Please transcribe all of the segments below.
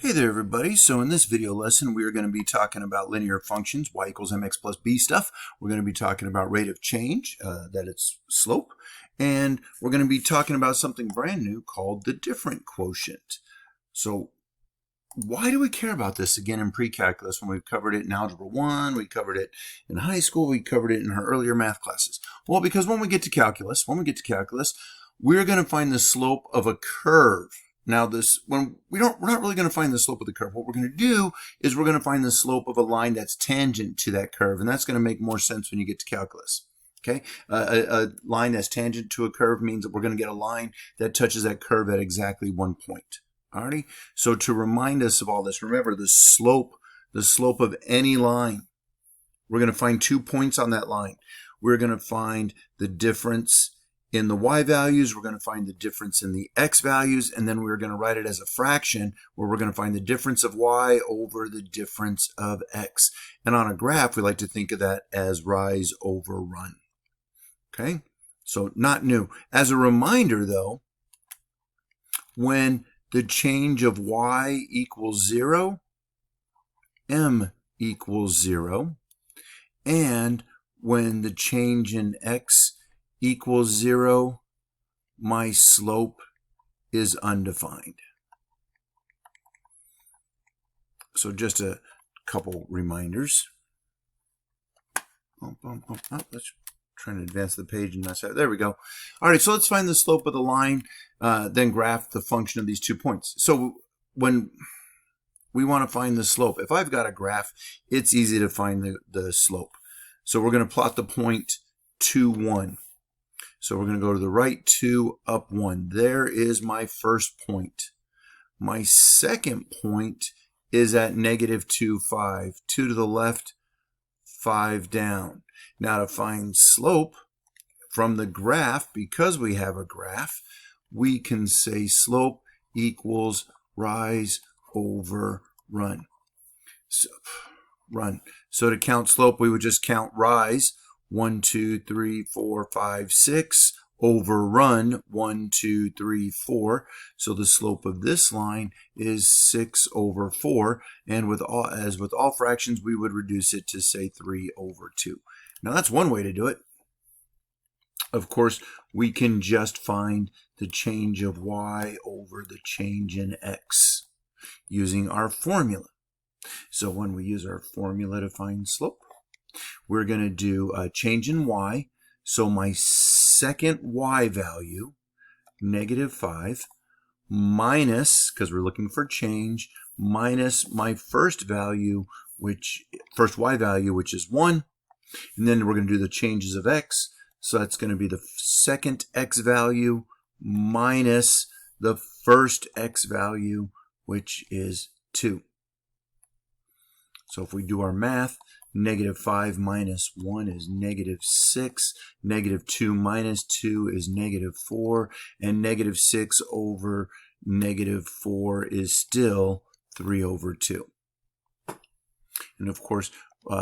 Hey there everybody, so in this video lesson we are going to be talking about linear functions, y equals mx plus b stuff. We're going to be talking about rate of change, that it's slope, and we're going to be talking about something brand new called the different quotient. So why do we care about this again in pre-calculus when we've covered it in Algebra 1, we covered it in high school, we covered it in our earlier math classes? Well, because when we get to calculus, we're going to find the slope of a curve. Now we're not really going to find the slope of the curve. What we're going to do is we're going to find the slope of a line that's tangent to that curve, and that's going to make more sense when you get to calculus. Okay, a line that's tangent to a curve means that we're going to get a line that touches that curve at exactly one point. Alrighty. So to remind us of all this, remember the slope of any line. We're going to find 2 points on that line. We're going to find the difference in the y values, we're going to find the difference in the x values, and then we're going to write it as a fraction where we're going to find the difference of y over the difference of x. And on a graph, we like to think of that as rise over run. Okay, so not new. As a reminder though, when the change of y equals 0, m equals 0, and when the change in x equals 0, my slope is undefined. So just a couple reminders. Let's try to advance the page and that's it. There we go. All right, so let's find the slope of the line, then graph the function of these 2 points. So when we want to find the slope, if I've got a graph, it's easy to find the slope. So we're going to plot the point 2, 1. So we're going to go to the right 2, up 1. There is my first point. My second point is at -2, 5. 2 to the left, 5 down. Now to find slope from the graph, because we have a graph, we can say slope equals rise over run. So to count slope, we would just count rise. 1, 2, 3, 4, 5, 6 over run 1, 2, 3, 4. So the slope of this line is 6 over 4. And as with all fractions, we would reduce it to say 3 over 2. Now that's one way to do it. Of course, we can just find the change of y over the change in x using our formula. So when we use our formula to find slope, we're going to do a change in y. So my second y value, -5, minus, because we're looking for change, minus my first y value, which is 1. And then we're going to do the changes of x. So that's going to be the second x value minus the first x value, which is 2. So if we do our math, -5 minus 1 is -6. -2 minus 2 is -4. And -6 over -4 is still 3 over 2. And of course,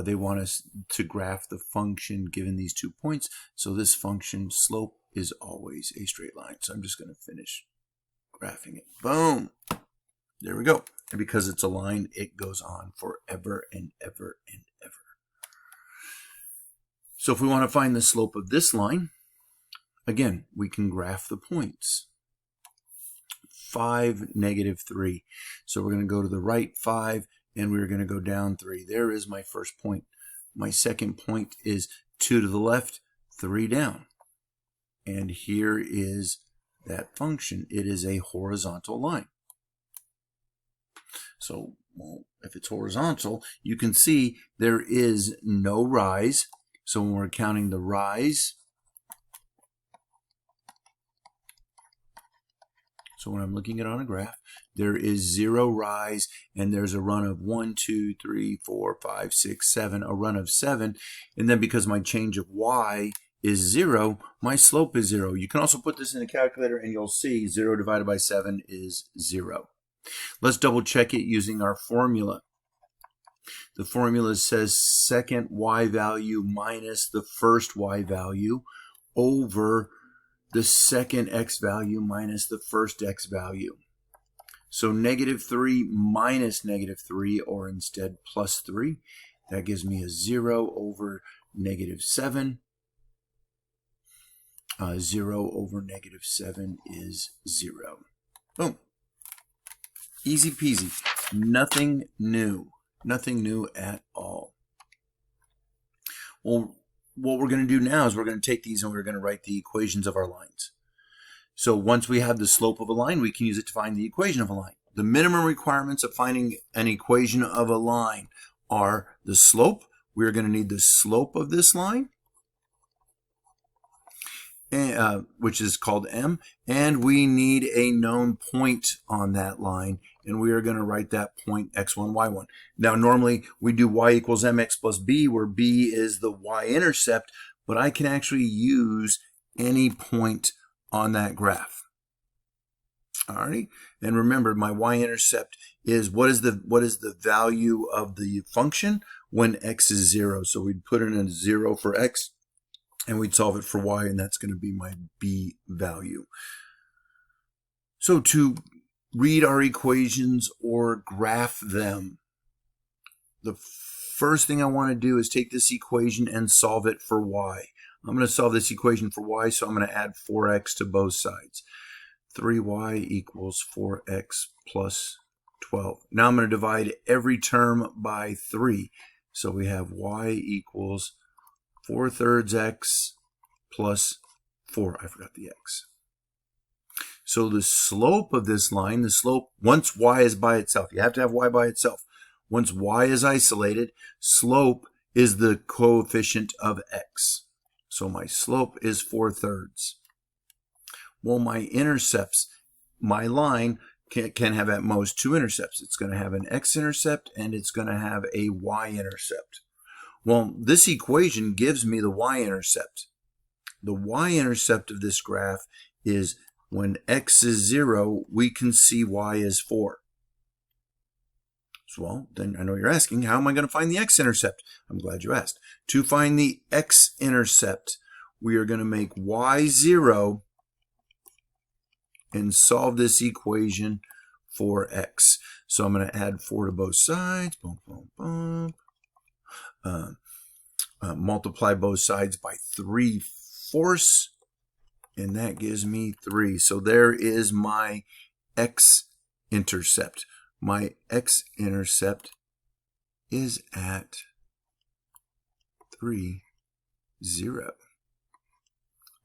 they want us to graph the function given these 2 points. So this function slope is always a straight line. So I'm just going to finish graphing it. Boom. There we go. And because it's a line, it goes on forever and ever and ever. So if we want to find the slope of this line, again, we can graph the points. 5, -3. So we're going to go to the right 5, and we're going to go down 3. There is my first point. My second point is 2 to the left, 3 down. And here is that function. It is a horizontal line. So, well, if it's horizontal, you can see there is no rise. So when we're counting the rise, so when I'm looking at it on a graph, there is 0 rise, and there's a run of 1, 2, 3, 4, 5, 6, 7, a run of 7. And then because my change of y is 0, my slope is 0. You can also put this in a calculator, and you'll see 0 divided by 7 is 0. Let's double check it using our formula. The formula says second y value minus the first y value over the second x value minus the first x value. So -3 minus -3, or instead +3, that gives me a 0 over -7. 0 over -7 is 0. Boom. Easy peasy. Nothing new. Nothing new at all. Well, what we're going to do now is we're going to take these and we're going to write the equations of our lines. So once we have the slope of a line, we can use it to find the equation of a line. The minimum requirements of finding an equation of a line are the slope. We're going to need the slope of this line, which is called m, and we need a known point on that line, and we are going to write that point x1, y1. Now, normally we do y equals mx plus b, where b is the y-intercept, but I can actually use any point on that graph. Alrighty, and remember, my y-intercept is what is the value of the function when x is 0. So we'd put in a 0 for x, and we'd solve it for y, and that's going to be my b value. So to read our equations or graph them, the first thing I want to do is take this equation and solve it for y. I'm going to solve this equation for y, so I'm going to add 4x to both sides. 3y equals 4x plus 12. Now I'm going to divide every term by 3. So we have y equals 4/3 x plus 4. I forgot the x. So the slope of this line, the slope, once y is by itself, you have to have y by itself. Once y is isolated, slope is the coefficient of x. So my slope is 4/3. Well, my intercepts, my line can have at most 2 intercepts. It's going to have an x-intercept and it's going to have a y-intercept. Well, this equation gives me the y-intercept. The y-intercept of this graph is when x is 0, we can see y is 4. So, well, then I know you're asking, how am I going to find the x-intercept? I'm glad you asked. To find the x-intercept, we are going to make y 0 and solve this equation for x. So I'm going to add 4 to both sides. Boom, boom, boom. Multiply both sides by 3/4, and that gives me 3. So there is my x-intercept. My x-intercept is at 3, 0.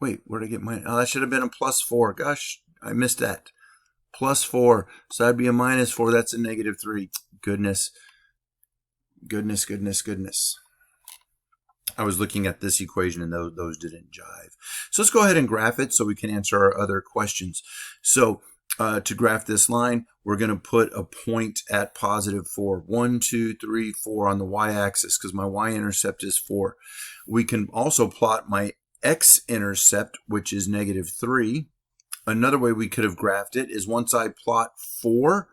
Wait, where did I get mine? Oh, that should have been a +4. Gosh, I missed that. +4. So that'd be a -4. That's a -3. Goodness. Goodness, goodness, goodness. I was looking at this equation and those didn't jive. So let's go ahead and graph it so we can answer our other questions. So to graph this line, we're going to put a point at +4. 1, 2, 3, 4 on the y-axis because my y-intercept is 4. We can also plot my x-intercept, which is -3. Another way we could have graphed it is once I plot 4,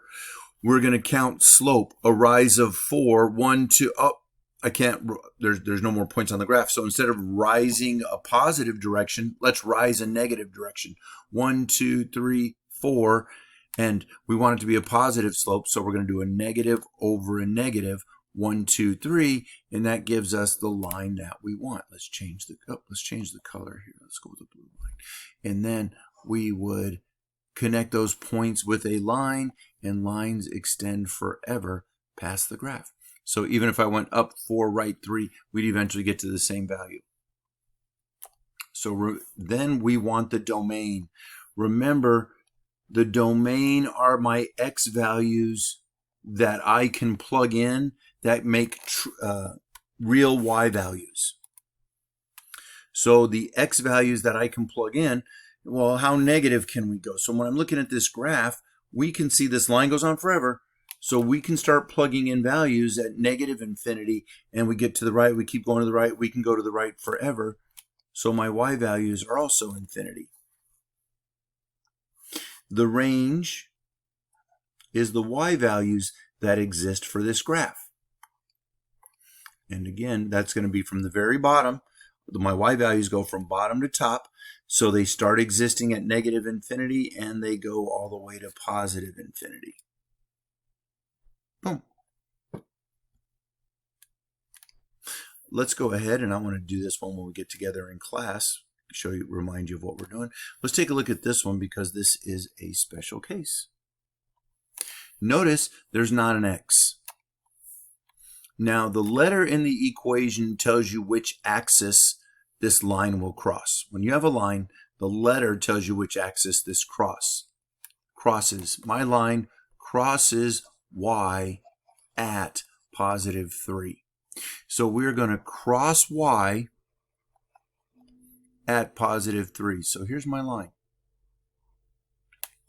we're going to count slope, a rise of 4, 1, 2, oh, I can't, there's no more points on the graph. So instead of rising a positive direction, let's rise a negative direction. 1, 2, 3, 4, and we want it to be a positive slope, so we're going to do a negative over a negative, 1, 2, 3, and that gives us the line that we want. Let's change the color here. Let's go with the blue line. And then we would connect those points with a line, and lines extend forever past the graph. So even if I went up 4, right 3, we'd eventually get to the same value. So then we want the domain. Remember, the domain are my x values that I can plug in that make real y values. So the x values that I can plug in, well, how negative can we go? So when I'm looking at this graph, we can see this line goes on forever. So we can start plugging in values at -infinity, and we get to the right, we keep going to the right, we can go to the right forever. So my y values are also infinity. The range is the y values that exist for this graph. And again, that's going to be from the very bottom my y values go from bottom to top. So they start existing at negative infinity and they go all the way to positive infinity. Boom. Let's go ahead, and I want to do this one when we get together in class, remind you of what we're doing. Let's take a look at this one because this is a special case. Notice there's not an x. Now the letter in the equation tells you which axis this line will cross. When you have a line, the letter tells you which axis this crosses. My line crosses y at positive 3. So we're going to cross y at positive 3. So here's my line.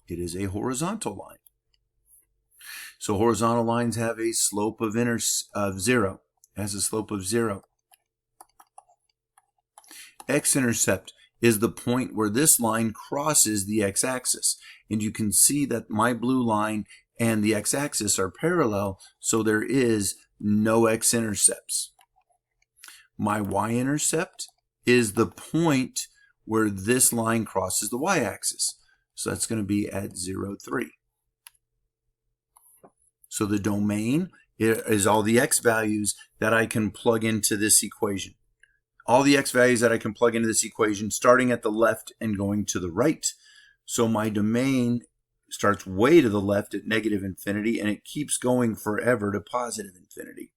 It is a horizontal line. So horizontal lines have a slope of 0. It has a slope of 0. X-intercept is the point where this line crosses the x-axis. And you can see that my blue line and the x-axis are parallel, so there is no x-intercepts. My y-intercept is the point where this line crosses the y-axis. So that's going to be at 0, 3. So the domain is all the x values that I can plug into this equation. All the x values that I can plug into this equation starting at the left and going to the right. So my domain starts way to the left at negative infinity and it keeps going forever to positive infinity.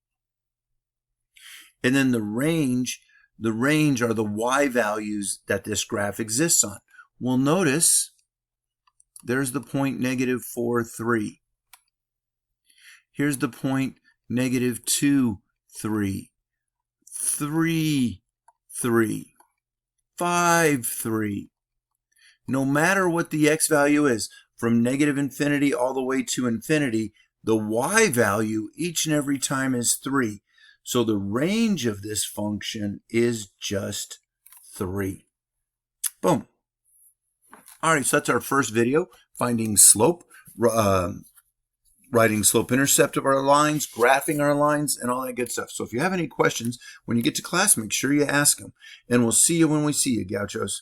And then the range are the y values that this graph exists on. Well, notice there's the point negative 4, 3. Here's the point negative 2, 3, 3, 3, 5, 3. No matter what the x value is, from negative infinity all the way to infinity, the y value each and every time is 3. So the range of this function is just 3. Boom. All right, so that's our first video, finding slope, writing slope-intercept of our lines, graphing our lines, and all that good stuff. So if you have any questions, when you get to class, make sure you ask them. And we'll see you when we see you, Gauchos.